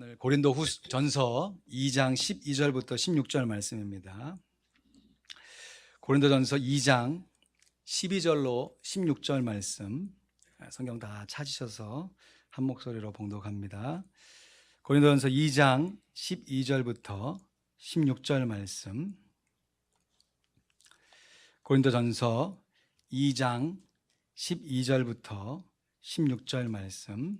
오늘 고린도전서 2장 12절부터 16절 말씀입니다. 고린도전서 2장 12절로 16절 말씀, 성경 다 찾으셔서 한 목소리로 봉독합니다. 고린도전서 2장 12절부터 16절 말씀, 고린도전서 2장 12절부터 16절 말씀,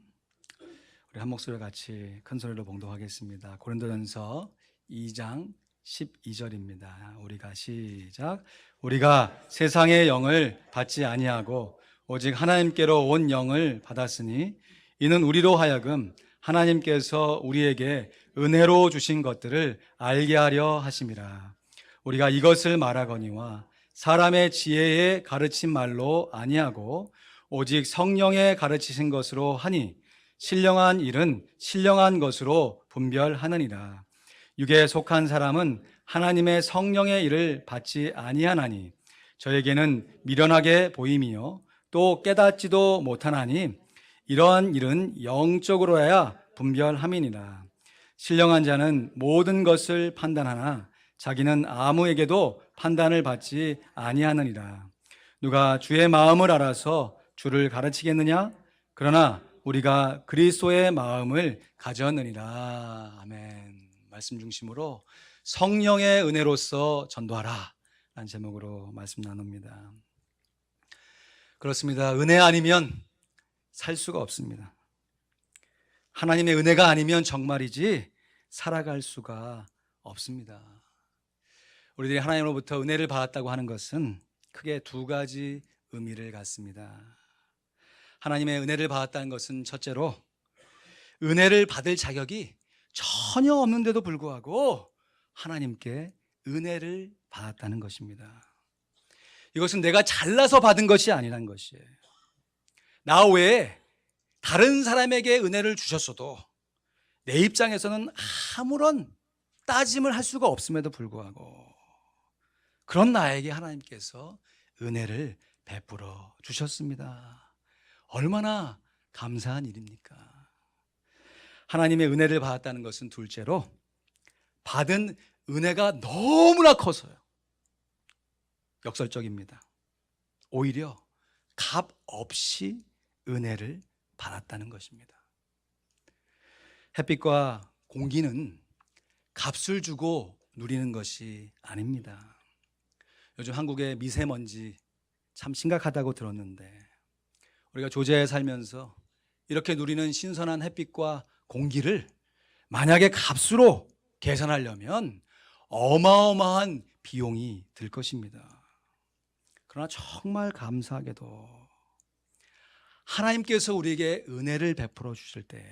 우리 한 목소리로 같이 큰 소리로 봉독하겠습니다. 고린도전서 2장 12절입니다. 우리가 시작. 우리가 세상의 영을 받지 아니하고 오직 하나님께로 온 영을 받았으니 이는 우리로 하여금 하나님께서 우리에게 은혜로 주신 것들을 알게 하려 하심이라. 우리가 이것을 말하거니와 사람의 지혜에 가르친 말로 아니하고 오직 성령의 가르치신 것으로 하니 신령한 일은 신령한 것으로 분별하느니라. 육에 속한 사람은 하나님의 성령의 일을 받지 아니하나니 저에게는 미련하게 보임이요 또 깨닫지도 못하나니 이러한 일은 영적으로야 분별함이니라. 신령한 자는 모든 것을 판단하나 자기는 아무에게도 판단을 받지 아니하느니라. 누가 주의 마음을 알아서 주를 가르치겠느냐? 그러나 우리가 그리스도의 마음을 가졌느니라. 아멘. 말씀 중심으로 성령의 은혜로서 전도하라 라는 제목으로 말씀 나눕니다. 그렇습니다. 은혜 아니면 살 수가 없습니다. 하나님의 은혜가 아니면 정말이지 살아갈 수가 없습니다. 우리들이 하나님으로부터 은혜를 받았다고 하는 것은 크게 두 가지 의미를 갖습니다. 하나님의 은혜를 받았다는 것은 첫째로 은혜를 받을 자격이 전혀 없는데도 불구하고 하나님께 은혜를 받았다는 것입니다. 이것은 내가 잘나서 받은 것이 아니라는 것이에요. 나 외에 다른 사람에게 은혜를 주셨어도 내 입장에서는 아무런 따짐을 할 수가 없음에도 불구하고 그런 나에게 하나님께서 은혜를 베풀어 주셨습니다. 얼마나 감사한 일입니까? 하나님의 은혜를 받았다는 것은 둘째로 받은 은혜가 너무나 커서요. 역설적입니다. 오히려 값 없이 은혜를 받았다는 것입니다. 햇빛과 공기는 값을 주고 누리는 것이 아닙니다. 요즘 한국의 미세먼지 참 심각하다고 들었는데 우리가 조제에 살면서 이렇게 누리는 신선한 햇빛과 공기를 만약에 값으로 계산하려면 어마어마한 비용이 들 것입니다. 그러나 정말 감사하게도 하나님께서 우리에게 은혜를 베풀어 주실 때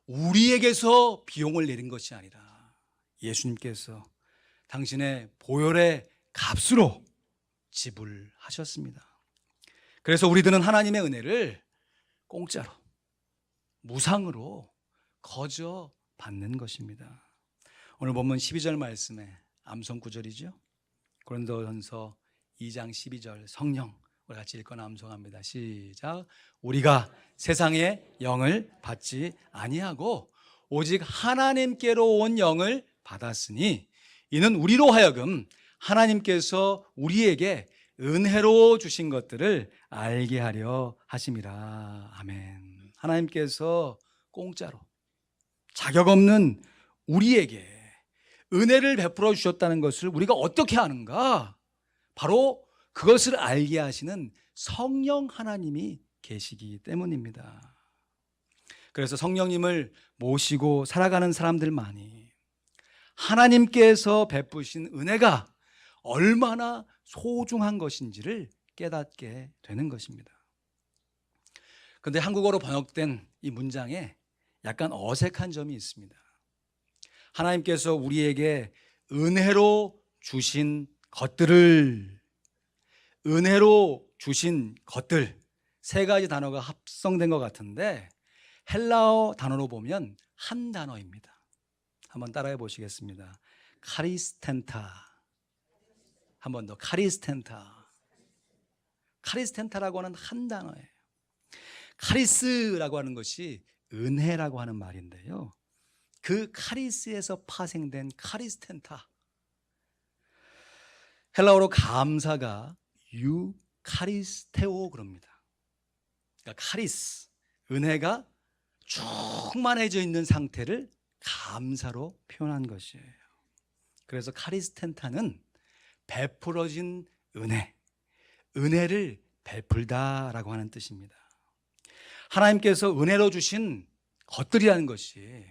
우리에게서 비용을 내린 것이 아니라 예수님께서 당신의 보혈의 값으로 지불하셨습니다. 그래서 우리들은 하나님의 은혜를 공짜로, 무상으로 거저 받는 것입니다. 오늘 본문 12절 말씀의 암송 구절이죠. 고린도전서 2장 12절 성령, 우리 같이 읽고 암송합니다. 시작. 우리가 세상의 영을 받지 아니하고 오직 하나님께로 온 영을 받았으니 이는 우리로 하여금 하나님께서 우리에게 은혜로 주신 것들을 알게 하려 하심이라. 아멘. 하나님께서 공짜로 자격 없는 우리에게 은혜를 베풀어 주셨다는 것을 우리가 어떻게 아는가? 바로 그것을 알게 하시는 성령 하나님이 계시기 때문입니다. 그래서 성령님을 모시고 살아가는 사람들만이 하나님께서 베푸신 은혜가 얼마나 소중한 것인지를 깨닫게 되는 것입니다. 그런데 한국어로 번역된 이 문장에 약간 어색한 점이 있습니다. 하나님께서 우리에게 은혜로 주신 것들을, 은혜로 주신 것들, 세 가지 단어가 합성된 것 같은데 헬라어 단어로 보면 한 단어입니다. 한번 따라해 보시겠습니다. 카리스텐타. 한 번 더. 카리스텐타. 카리스텐타라고 하는 한 단어예요. 카리스라고 하는 것이 은혜라고 하는 말인데요, 그 카리스에서 파생된 카리스텐타. 헬라어로 감사가 유카리스테오 그럽니다. 그러니까 카리스, 은혜가 충만해져 있는 상태를 감사로 표현한 것이에요. 그래서 카리스텐타는 베풀어진 은혜, 은혜를 베풀다라고 하는 뜻입니다. 하나님께서 은혜로 주신 것들이라는 것이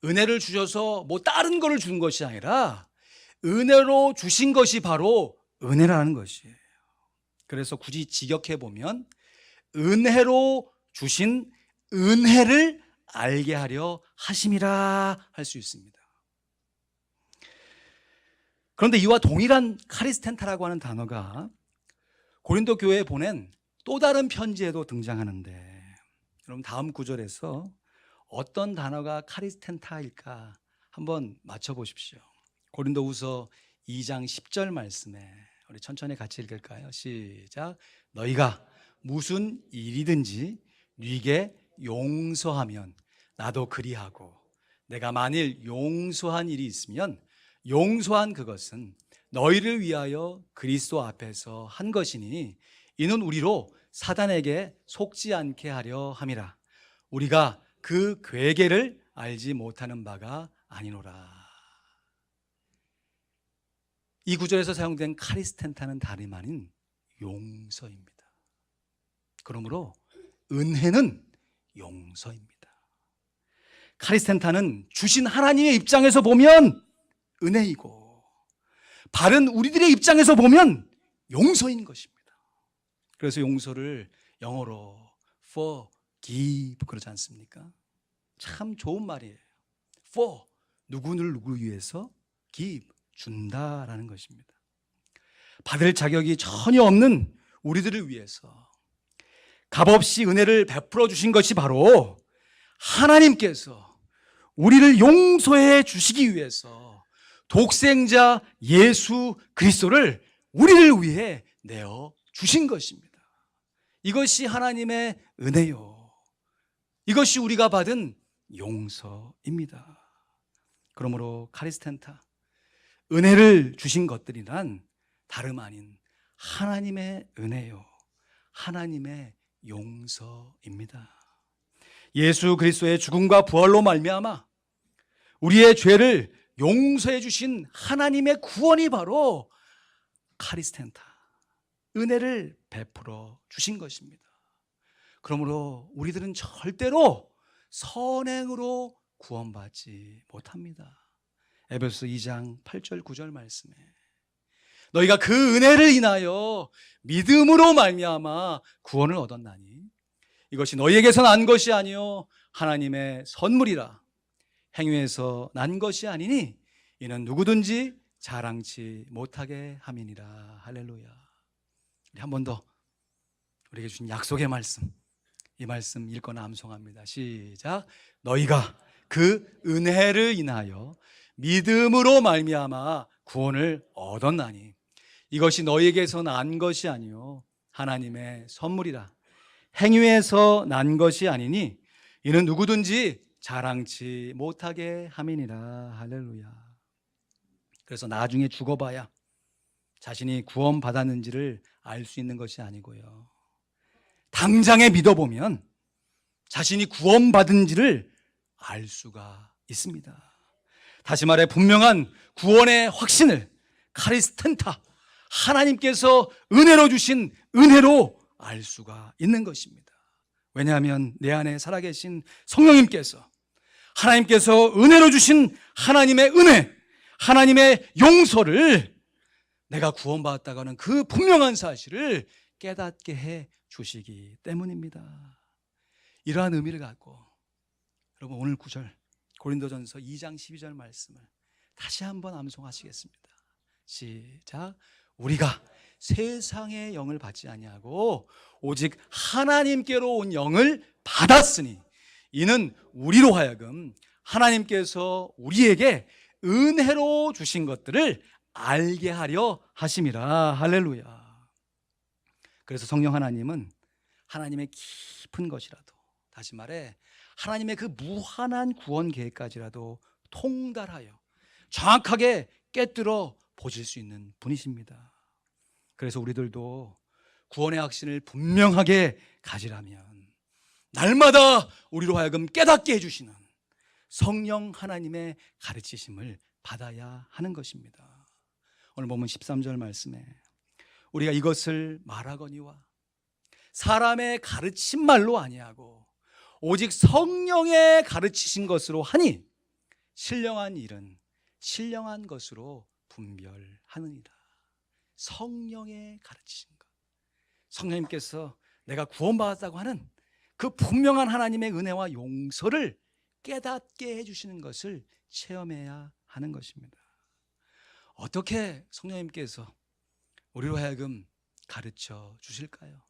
은혜를 주셔서 뭐 다른 거를 준 것이 아니라 은혜로 주신 것이 바로 은혜라는 것이에요. 그래서 굳이 직역해 보면 은혜로 주신 은혜를 알게 하려 하심이라 할 수 있습니다. 그런데 이와 동일한 카리스텐타라고 하는 단어가 고린도 교회에 보낸 또 다른 편지에도 등장하는데, 여러분 다음 구절에서 어떤 단어가 카리스텐타일까 한번 맞춰보십시오. 고린도후서 2장 10절 말씀에 우리 천천히 같이 읽을까요? 시작. 너희가 무슨 일이든지 네게 용서하면 나도 그리하고, 내가 만일 용서한 일이 있으면 용서한 그것은 너희를 위하여 그리스도 앞에서 한 것이니 이는 우리로 사단에게 속지 않게 하려 함이라. 우리가 그 괴계를 알지 못하는 바가 아니노라. 이 구절에서 사용된 카리스텐타는 다름 아닌 용서입니다. 그러므로 은혜는 용서입니다. 카리스텐타는 주신 하나님의 입장에서 보면 은혜이고, 바른 우리들의 입장에서 보면 용서인 것입니다. 그래서 용서를 영어로 forgive 그러지 않습니까? 참 좋은 말이에요. for, 누구를 누구 위해서, give, 준다라는 것입니다. 받을 자격이 전혀 없는 우리들을 위해서 값없이 은혜를 베풀어 주신 것이 바로 하나님께서 우리를 용서해 주시기 위해서 독생자 예수 그리스도를 우리를 위해 내어 주신 것입니다. 이것이 하나님의 은혜요, 이것이 우리가 받은 용서입니다. 그러므로 카리스텐타, 은혜를 주신 것들이란 다름 아닌 하나님의 은혜요, 하나님의 용서입니다. 예수 그리스도의 죽음과 부활로 말미암아 우리의 죄를 용서해 주신 하나님의 구원이 바로 카리스텐타, 은혜를 베풀어 주신 것입니다. 그러므로 우리들은 절대로 선행으로 구원받지 못합니다. 에베소서 2장 8절 9절 말씀에 너희가 그 은혜를 인하여 믿음으로 말미암아 구원을 얻었나니 이것이 너희에게서 난 것이 아니요 하나님의 선물이라. 행위에서 난 것이 아니니 이는 누구든지 자랑치 못하게 함이니라. 할렐루야. 우리 한 번 더 우리에게 주신 약속의 말씀, 이 말씀 읽거나 암송합니다. 시작. 너희가 그 은혜를 인하여 믿음으로 말미암아 구원을 얻었나니 이것이 너희에게서 난 것이 아니요 하나님의 선물이라. 행위에서 난 것이 아니니 이는 누구든지 자랑치 못하게 함이니라. 할렐루야. 그래서 나중에 죽어봐야 자신이 구원받았는지를 알 수 있는 것이 아니고요, 당장에 믿어보면 자신이 구원받은지를 알 수가 있습니다. 다시 말해 분명한 구원의 확신을 카리스텐타, 하나님께서 은혜로 주신 은혜로 알 수가 있는 것입니다. 왜냐하면 내 안에 살아계신 성령님께서, 하나님께서 은혜로 주신 하나님의 은혜, 하나님의 용서를 내가 구원받았다가는 그 분명한 사실을 깨닫게 해 주시기 때문입니다. 이러한 의미를 갖고 여러분 오늘 9절 고린도전서 2장 12절 말씀을 다시 한번 암송하시겠습니다. 시작. 우리가 세상의 영을 받지 아니하고 오직 하나님께로 온 영을 받았으니 이는 우리로 하여금 하나님께서 우리에게 은혜로 주신 것들을 알게 하려 하심이라. 할렐루야. 그래서 성령 하나님은 하나님의 깊은 것이라도, 다시 말해 하나님의 그 무한한 구원 계획까지라도 통달하여 정확하게 깨뜨려 보실 수 있는 분이십니다. 그래서 우리들도 구원의 확신을 분명하게 가지라면 날마다 우리로 하여금 깨닫게 해주시는 성령 하나님의 가르치심을 받아야 하는 것입니다. 오늘 보면 13절 말씀에 우리가 이것을 말하거니와 사람의 가르친 말로 아니하고 오직 성령의 가르치신 것으로 하니 신령한 일은 신령한 것으로 분별하느니라. 성령의 가르치신 것, 성령님께서 내가 구원받았다고 하는 그 분명한 하나님의 은혜와 용서를 깨닫게 해주시는 것을 체험해야 하는 것입니다. 어떻게 성령님께서 우리로 하여금 가르쳐 주실까요?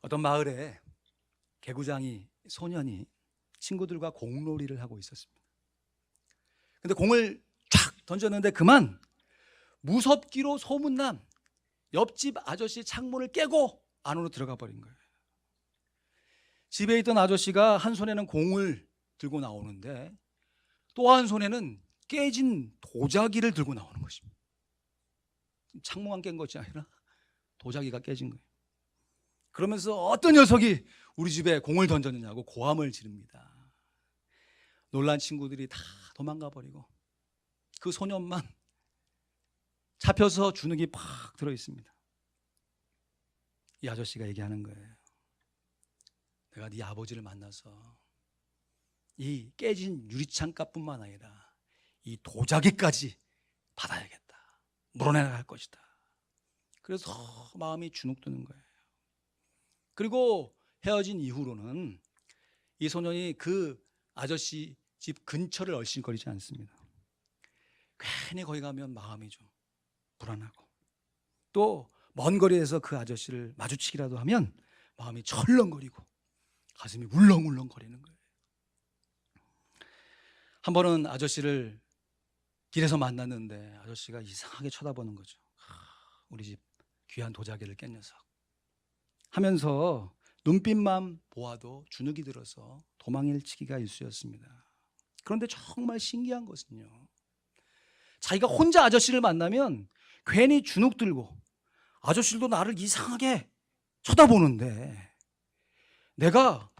어떤 마을에 개구장이 소년이 친구들과 공놀이를 하고 있었습니다. 근데 공을 쫙 던졌는데 그만 무섭기로 소문난 옆집 아저씨 창문을 깨고 안으로 들어가 버린 거예요. 집에 있던 아저씨가 한 손에는 공을 들고 나오는데 또 한 손에는 깨진 도자기를 들고 나오는 것입니다. 창문만 깬 것이 아니라 도자기가 깨진 거예요. 그러면서 어떤 녀석이 우리 집에 공을 던졌느냐고 고함을 지릅니다. 놀란 친구들이 다 도망가 버리고 그 소년만 잡혀서 주눅이 팍 들어 있습니다. 이 아저씨가 얘기하는 거예요. 내가 네 아버지를 만나서 이 깨진 유리창가뿐만 아니라 이 도자기까지 받아야겠다. 물어내야 할 것이다. 그래서 마음이 주눅 드는 거예요. 그리고 헤어진 이후로는 이 소년이 그 아저씨 집 근처를 얼씬거리지 않습니다. 괜히 거기 가면 마음이 좀 불안하고 또 먼 거리에서 그 아저씨를 마주치기라도 하면 마음이 철렁거리고 가슴이 울렁울렁거리는 거예요. 한 번은 아저씨를 길에서 만났는데 아저씨가 이상하게 쳐다보는 거죠. 우리 집 귀한 도자기를 깬 녀석 하면서 눈빛만 보아도 주눅이 들어서 도망일치기가 일쑤였습니다. 그런데 정말 신기한 것은요, 자기가 혼자 아저씨를 만나면 괜히 주눅 들고 아저씨도 나를 이상하게 쳐다보는데 내가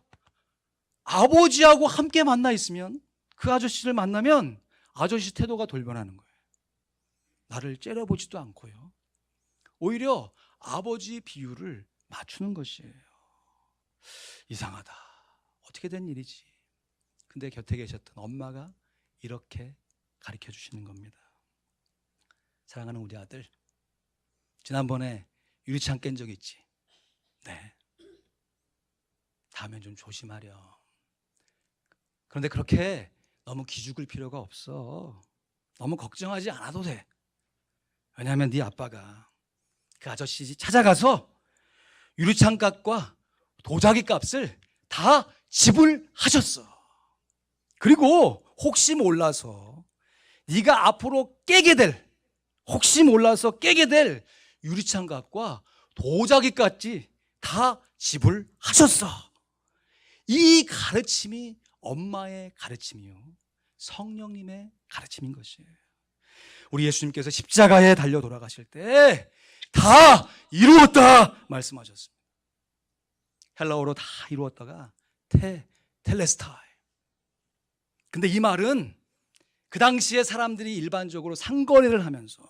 아버지하고 함께 만나 있으면 그 아저씨를 만나면 아저씨 태도가 돌변하는 거예요. 나를 째려보지도 않고요, 오히려 아버지 비율을 맞추는 것이에요. 이상하다. 어떻게 된 일이지? 근데 곁에 계셨던 엄마가 이렇게 가르쳐 주시는 겁니다. 사랑하는 우리 아들, 지난번에 유리창 깬 적 있지? 네. 다음엔 좀 조심하렴. 그런데 그렇게 너무 기죽을 필요가 없어. 너무 걱정하지 않아도 돼. 왜냐하면 네 아빠가 그 아저씨 집 찾아가서 유리창 값과 도자기 값을 다 지불하셨어. 그리고 혹시 몰라서 네가 앞으로 혹시 몰라서 깨게 될 유리창 값과 도자기 값이 다 지불하셨어. 이 가르침이 엄마의 가르침이요, 성령님의 가르침인 것이에요. 우리 예수님께서 십자가에 달려 돌아가실 때 다 이루었다 말씀하셨습니다. 헬라어로 다 이루었다가 텔레스타이. 근데 이 말은 그 당시에 사람들이 일반적으로 상거래를 하면서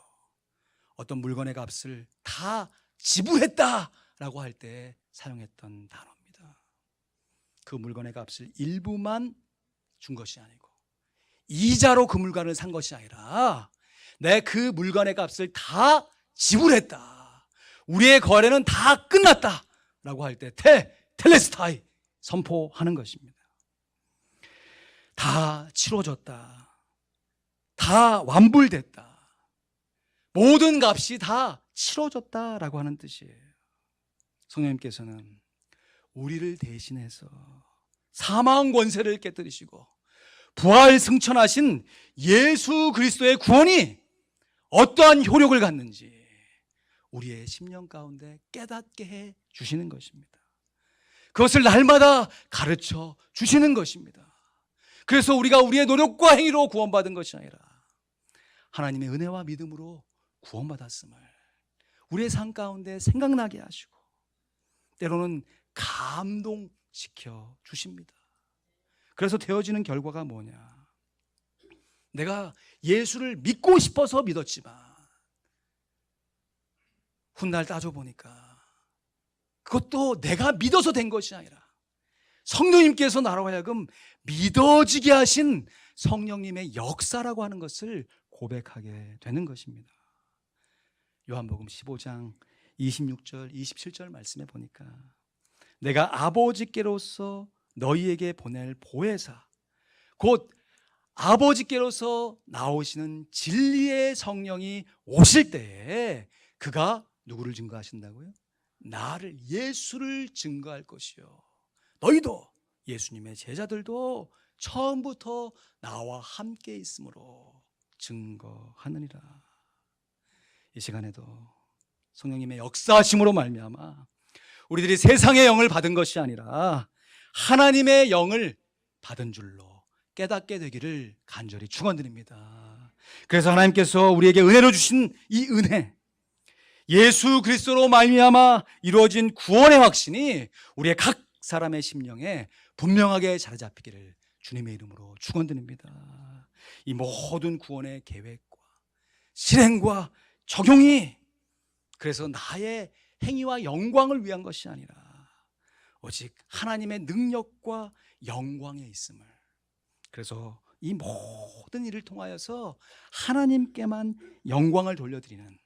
어떤 물건의 값을 다 지불했다라고 할 때 사용했던 단어입니다. 그 물건의 값을 일부만 준 것이 아니고 이자로 그 물건을 산 것이 아니라 내 그 물건의 값을 다 지불했다, 우리의 거래는 다 끝났다 라고 할 때 텔레스타이 선포하는 것입니다. 다 치러졌다, 다 완불됐다, 모든 값이 다 치러졌다라고 하는 뜻이에요. 성령님께서는 우리를 대신해서 사망 권세를 깨뜨리시고 부활 승천하신 예수 그리스도의 구원이 어떠한 효력을 갖는지 우리의 심령 가운데 깨닫게 해 주시는 것입니다. 그것을 날마다 가르쳐 주시는 것입니다. 그래서 우리가 우리의 노력과 행위로 구원받은 것이 아니라 하나님의 은혜와 믿음으로 구원받았음을 우리의 삶 가운데 생각나게 하시고 때로는 감동시켜 주십니다. 그래서 되어지는 결과가 뭐냐? 내가 예수를 믿고 싶어서 믿었지만 훗날 따져보니까 그것도 내가 믿어서 된 것이 아니라 성령님께서 나로 하여금 믿어지게 하신 성령님의 역사라고 하는 것을 고백하게 되는 것입니다. 요한복음 15장 26절 27절 말씀에 보니까 내가 아버지께로서 너희에게 보낼 보혜사 곧 아버지께로서 나오시는 진리의 성령이 오실 때에 그가 누구를 증거하신다고요? 나를, 예수를 증거할 것이요 너희도 예수님의 제자들도 처음부터 나와 함께 있으므로 증거하느니라. 이 시간에도 성령님의 역사하심으로 말미암아 우리들이 세상의 영을 받은 것이 아니라 하나님의 영을 받은 줄로 깨닫게 되기를 간절히 축원드립니다. 그래서 하나님께서 우리에게 은혜로 주신 이 은혜, 예수 그리스도로 말미암아 이루어진 구원의 확신이 우리의 각 사람의 심령에 분명하게 자리 잡히기를 주님의 이름으로 축원드립니다. 이 모든 구원의 계획과 실행과 적용이 그래서 나의 행위와 영광을 위한 것이 아니라 오직 하나님의 능력과 영광에 있음을, 그래서 이 모든 일을 통하여서 하나님께만 영광을 돌려드리는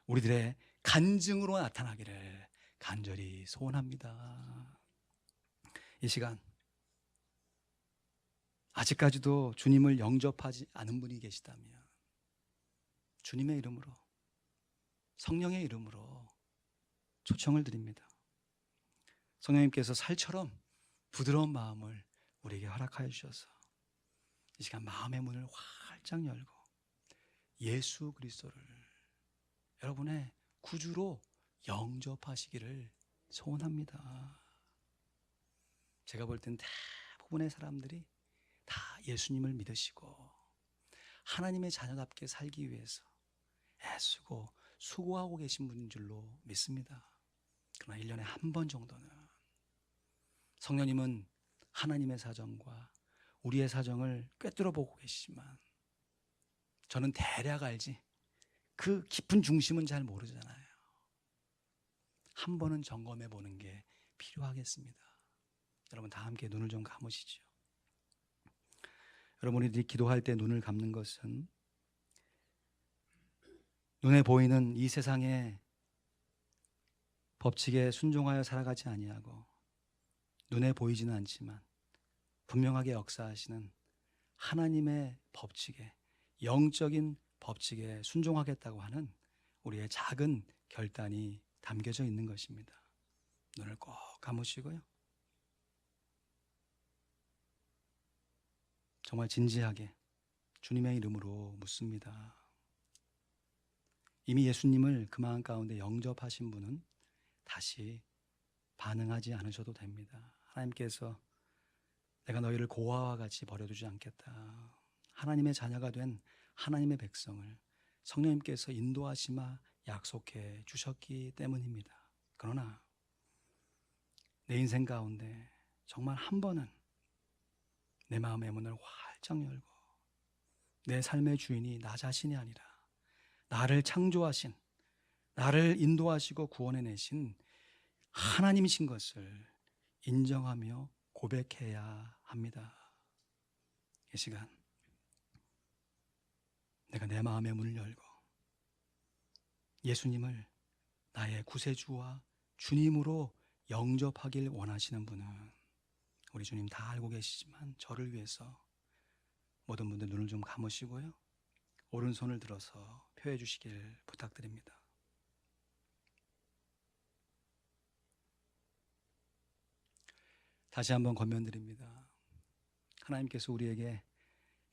우리들의 간증으로 나타나기를 간절히 소원합니다. 이 시간 아직까지도 주님을 영접하지 않은 분이 계시다면 주님의 이름으로, 성령의 이름으로 초청을 드립니다. 성령님께서 살처럼 부드러운 마음을 우리에게 허락하여 주셔서 이 시간 마음의 문을 활짝 열고 예수 그리스도를 여러분의 구주로 영접하시기를 소원합니다. 제가 볼 땐 대부분의 사람들이 다 예수님을 믿으시고 하나님의 자녀답게 살기 위해서 애쓰고 수고하고 계신 분인 줄로 믿습니다. 그러나 1년에 한 번 정도는 성령님은 하나님의 사정과 우리의 사정을 꿰뚫어 보고 계시지만 저는 대략 알지 그 깊은 중심은 잘 모르잖아요. 한 번은 점검해 보는 게 필요하겠습니다. 여러분 다 함께 눈을 좀 감으시죠. 여러분들이 기도할 때 눈을 감는 것은 눈에 보이는 이 세상의 법칙에 순종하여 살아가지 아니하고 눈에 보이지는 않지만 분명하게 역사하시는 하나님의 법칙에, 영적인 법칙에 순종하겠다고 하는 우리의 작은 결단이 담겨져 있는 것입니다. 눈을 꼭 감으시고요. 정말 진지하게 주님의 이름으로 묻습니다. 이미 예수님을 그 마음 가운데 영접하신 분은 다시 반응하지 않으셔도 됩니다. 하나님께서 내가 너희를 고아와 같이 버려두지 않겠다. 하나님의 자녀가 된 하나님의 백성을 성령님께서 인도하시마 약속해 주셨기 때문입니다. 그러나 내 인생 가운데 정말 한 번은 내 마음의 문을 활짝 열고 내 삶의 주인이 나 자신이 아니라 나를 창조하신, 나를 인도하시고 구원해내신 하나님이신 것을 인정하며 고백해야 합니다. 이 시간 내가 내 마음의 문을 열고 예수님을 나의 구세주와 주님으로 영접하길 원하시는 분은 우리 주님 다 알고 계시지만 저를 위해서 모든 분들 눈을 좀 감으시고요, 오른손을 들어서 표해 주시길 부탁드립니다. 다시 한번 권면드립니다. 하나님께서 우리에게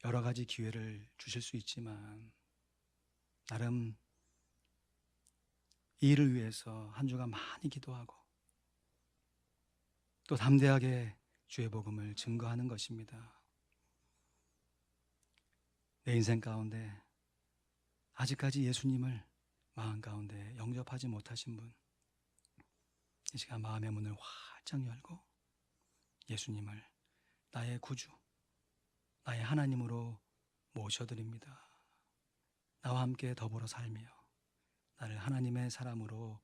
여러 가지 기회를 주실 수 있지만 나름 이 일을 위해서 한 주간 많이 기도하고 또 담대하게 주의 복음을 증거하는 것입니다. 내 인생 가운데 아직까지 예수님을 마음 가운데 영접하지 못하신 분, 이 시간 마음의 문을 활짝 열고 예수님을 나의 구주, 나의 하나님으로 모셔드립니다. 나와 함께 더불어 살며 나를 하나님의 사람으로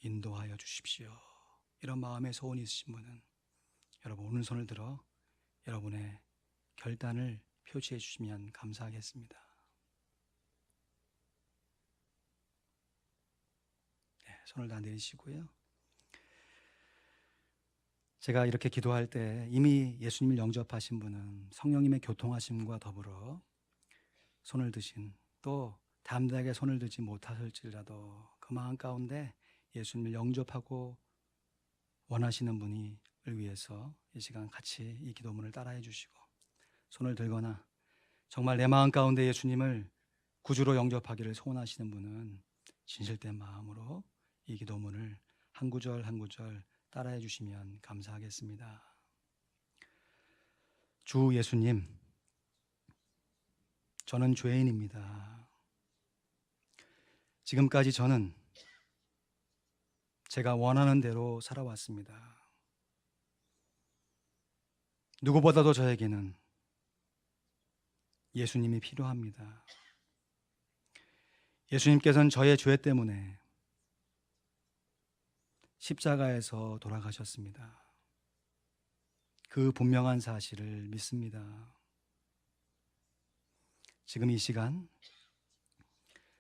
인도하여 주십시오. 이런 마음의 소원이 있으신 분은 여러분 오른손을 들어 여러분의 결단을 표시해 주시면 감사하겠습니다. 네, 손을 다 내리시고요. 제가 이렇게 기도할 때 이미 예수님을 영접하신 분은 성령님의 교통하심과 더불어 손을 드신, 또 담대하게 손을 들지 못하실지라도 그 마음 가운데 예수님을 영접하고 원하시는 분을 위해서 이 시간 같이 이 기도문을 따라해 주시고, 손을 들거나 정말 내 마음 가운데 예수님을 구주로 영접하기를 소원하시는 분은 진실된 마음으로 이 기도문을 한 구절 한 구절 따라해 주시면 감사하겠습니다. 주 예수님, 저는 죄인입니다. 지금까지 저는 제가 원하는 대로 살아왔습니다. 누구보다도 저에게는 예수님이 필요합니다. 예수님께서는 저의 죄 때문에 십자가에서 돌아가셨습니다. 그 분명한 사실을 믿습니다. 지금 이 시간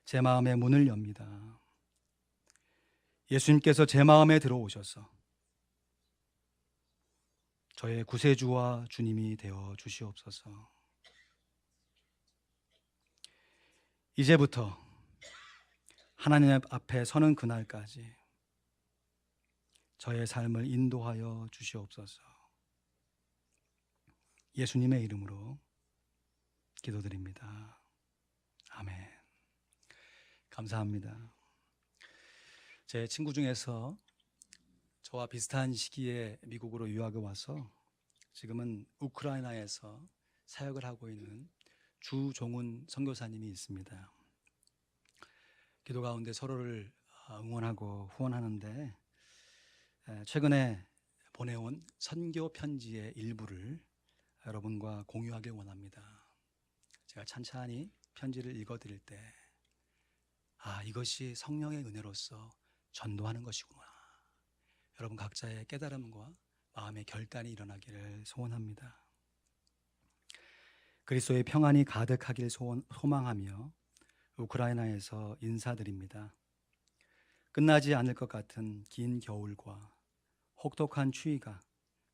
제 마음의 문을 엽니다. 예수님께서 제 마음에 들어오셔서 저의 구세주와 주님이 되어 주시옵소서. 이제부터 하나님 앞에 서는 그날까지 저의 삶을 인도하여 주시옵소서. 예수님의 이름으로 기도드립니다. 아멘. 감사합니다. 제 친구 중에서 저와 비슷한 시기에 미국으로 유학을 와서 지금은 우크라이나에서 사역을 하고 있는 주종훈 선교사님이 있습니다. 기도 가운데 서로를 응원하고 후원하는데 최근에 보내온 선교 편지의 일부를 여러분과 공유하길 원합니다. 제가 찬찬히 편지를 읽어드릴 때 이것이 성령의 은혜로서 전도하는 것이구나, 여러분 각자의 깨달음과 마음의 결단이 일어나기를 소원합니다. 그리스도의 평안이 가득하길 소망하며 우크라이나에서 인사드립니다. 끝나지 않을 것 같은 긴 겨울과 혹독한 추위가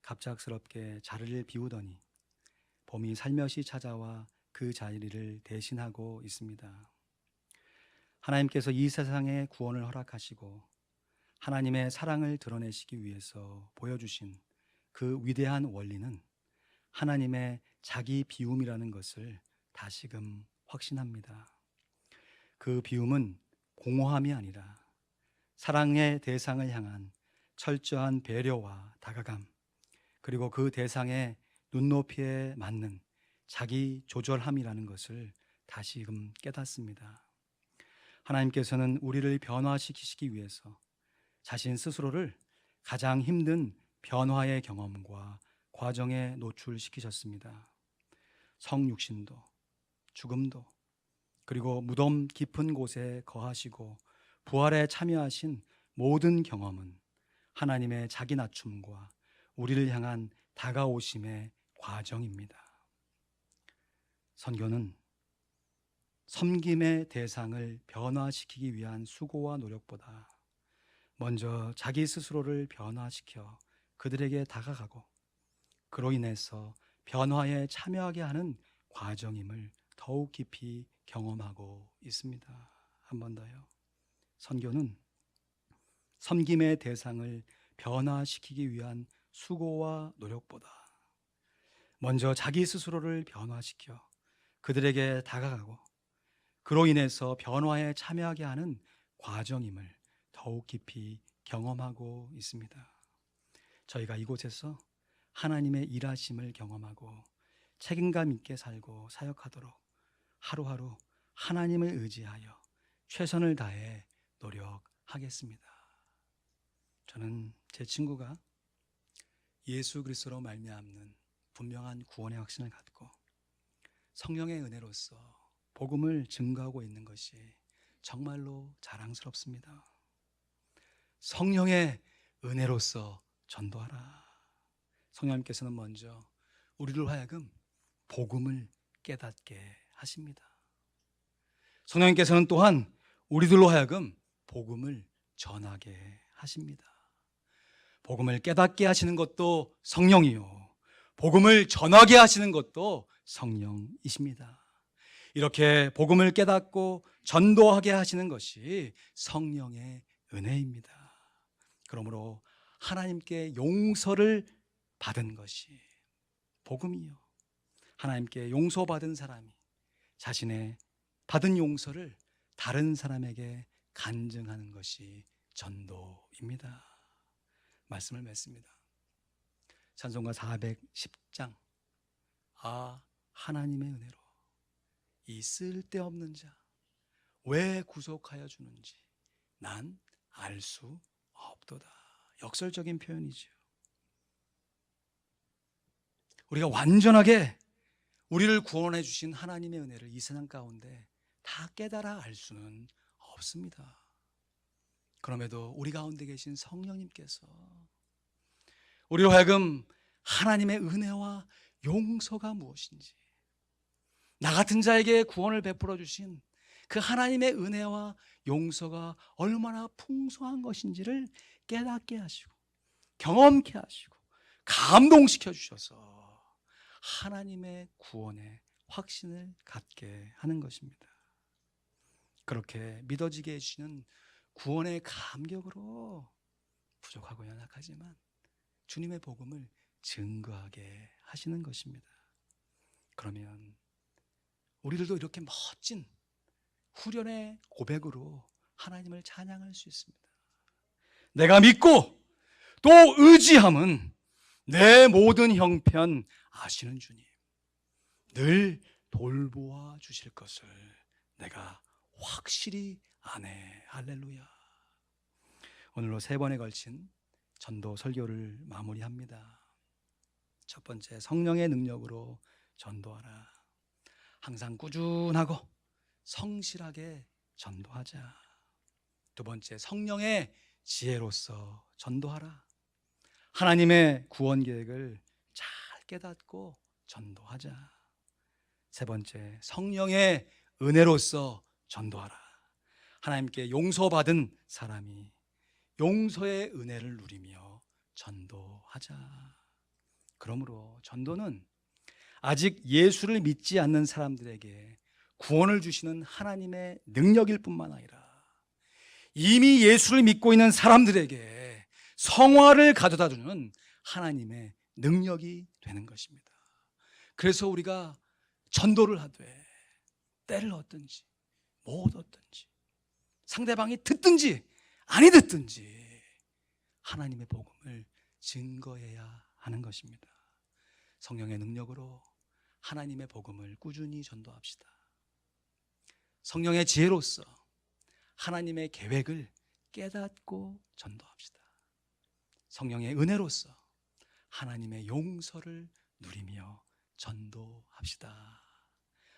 갑작스럽게 자리를 비우더니 봄이 살며시 찾아와 그 자리를 대신하고 있습니다. 하나님께서 이 세상에 구원을 허락하시고 하나님의 사랑을 드러내시기 위해서 보여주신 그 위대한 원리는 하나님의 자기 비움이라는 것을 다시금 확신합니다. 그 비움은 공허함이 아니라 사랑의 대상을 향한 철저한 배려와 다가감, 그리고 그 대상의 눈높이에 맞는 자기 조절함이라는 것을 다시금 깨닫습니다. 하나님께서는 우리를 변화시키시기 위해서 자신 스스로를 가장 힘든 변화의 경험과 과정에 노출시키셨습니다. 성육신도, 죽음도, 그리고 무덤 깊은 곳에 거하시고 부활에 참여하신 모든 경험은 하나님의 자기 낮춤과 우리를 향한 다가오심의 과정입니다. 선교는 섬김의 대상을 변화시키기 위한 수고와 노력보다 먼저 자기 스스로를 변화시켜 그들에게 다가가고 그로 인해서 변화에 참여하게 하는 과정임을 더욱 깊이 경험하고 있습니다. 한 번 더요. 선교는 섬김의 대상을 변화시키기 위한 수고와 노력보다 먼저 자기 스스로를 변화시켜 그들에게 다가가고 그로 인해서 변화에 참여하게 하는 과정임을 더욱 깊이 경험하고 있습니다. 저희가 이곳에서 하나님의 일하심을 경험하고 책임감 있게 살고 사역하도록 하루하루 하나님을 의지하여 최선을 다해 노력하겠습니다. 저는 제 친구가 예수 그리스도로 말미암는 분명한 구원의 확신을 갖고 성령의 은혜로서 복음을 증거하고 있는 것이 정말로 자랑스럽습니다. 성령의 은혜로서 전도하라. 성령님께서는 먼저 우리를 하여금 복음을 깨닫게 하십니다. 성령님께서는 또한 우리들로 하여금 복음을 전하게 하십니다. 복음을 깨닫게 하시는 것도 성령이요, 복음을 전하게 하시는 것도 성령이십니다. 이렇게 복음을 깨닫고 전도하게 하시는 것이 성령의 은혜입니다. 그러므로 하나님께 용서를 받은 것이 복음이요, 하나님께 용서받은 사람이 자신의 받은 용서를 다른 사람에게 간증하는 것이 전도입니다. 말씀을 맺습니다. 찬송가 410장. 아, 하나님의 은혜로 이 쓸데없는 자 왜 구속하여 주는지 난 알 수 없도다. 역설적인 표현이죠. 우리가 완전하게 우리를 구원해 주신 하나님의 은혜를 이 세상 가운데 다 깨달아 알 수는 없습니다. 그럼에도 우리 가운데 계신 성령님께서 우리로 하여금 하나님의 은혜와 용서가 무엇인지, 나 같은 자에게 구원을 베풀어 주신 그 하나님의 은혜와 용서가 얼마나 풍성한 것인지를 깨닫게 하시고 경험케 하시고 감동시켜 주셔서 하나님의 구원의 확신을 갖게 하는 것입니다. 그렇게 믿어지게 해주시는 구원의 감격으로 부족하고 연약하지만 주님의 복음을 증거하게 하시는 것입니다. 그러면 우리들도 이렇게 멋진 후련의 고백으로 하나님을 찬양할 수 있습니다. 내가 믿고 또 의지함은 내 모든 형편 아시는 주님, 늘 돌보아 주실 것을 내가 확실히 아네. 할렐루야. 오늘로 3번에 걸친 전도 설교를 마무리합니다. 첫 번째, 성령의 능력으로 전도하라. 항상 꾸준하고 성실하게 전도하자. 두 번째, 성령의 지혜로서 전도하라. 하나님의 구원 계획을 잘 깨닫고 전도하자. 세 번째, 성령의 은혜로서 전도하라. 하나님께 용서받은 사람이 용서의 은혜를 누리며 전도하자. 그러므로 전도는 아직 예수를 믿지 않는 사람들에게 구원을 주시는 하나님의 능력일 뿐만 아니라 이미 예수를 믿고 있는 사람들에게 성화를 가져다 주는 하나님의 능력이 되는 것입니다. 그래서 우리가 전도를 하되 때를 얻든지 못 얻든지 상대방이 듣든지 아니 듣든지 하나님의 복음을 증거해야 하는 것입니다. 성령의 능력으로 하나님의 복음을 꾸준히 전도합시다. 성령의 지혜로서 하나님의 계획을 깨닫고 전도합시다. 성령의 은혜로서 하나님의 용서를 누리며 전도합시다.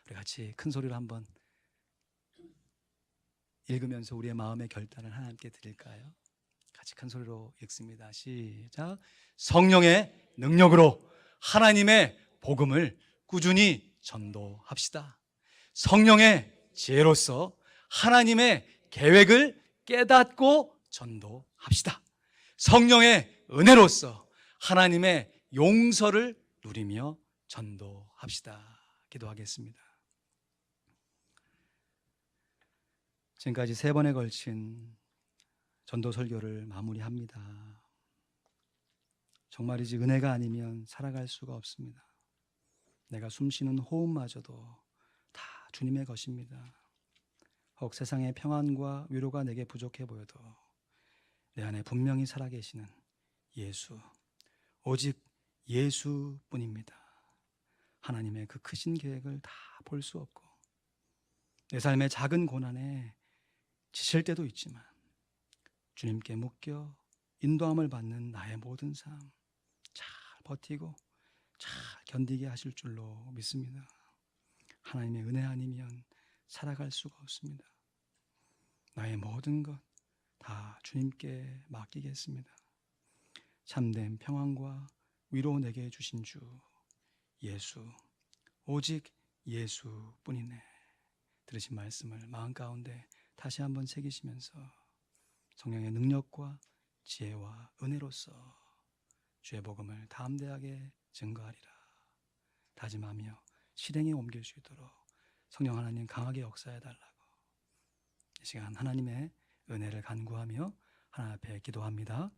우리 같이 큰 소리로 한번 읽으면서 우리의 마음의 결단을 하나님께 드릴까요? 같이 큰 소리로 읽습니다. 시작. 성령의 능력으로 하나님의 복음을 꾸준히 전도합시다. 성령의 지혜로서 하나님의 계획을 깨닫고 전도합시다. 성령의 은혜로서 하나님의 용서를 누리며 전도합시다. 기도하겠습니다. 지금까지 3번에 걸친 전도 설교를 마무리합니다. 정말이지 은혜가 아니면 살아갈 수가 없습니다. 내가 숨쉬는 호흡마저도 다 주님의 것입니다. 혹 세상의 평안과 위로가 내게 부족해 보여도 내 안에 분명히 살아계시는 예수, 오직 예수뿐입니다. 하나님의 그 크신 계획을 다 볼 수 없고 내 삶의 작은 고난에 지칠 때도 있지만 주님께 묶여 인도함을 받는 나의 모든 삶 잘 버티고 잘 견디게 하실 줄로 믿습니다. 하나님의 은혜 아니면 살아갈 수가 없습니다. 나의 모든 것 다 주님께 맡기겠습니다. 참된 평안과 위로 내게 주신 주 예수, 오직 예수뿐이네. 들으신 말씀을 마음 가운데 다시 한번 새기시면서 성령의 능력과 지혜와 은혜로서 주의 복음을 담대하게 증거하리라 다짐하며 실행에 옮길 수 있도록 성령 하나님 강하게 역사해 달라고 이 시간 하나님의 은혜를 간구하며 하나님 앞에 기도합니다.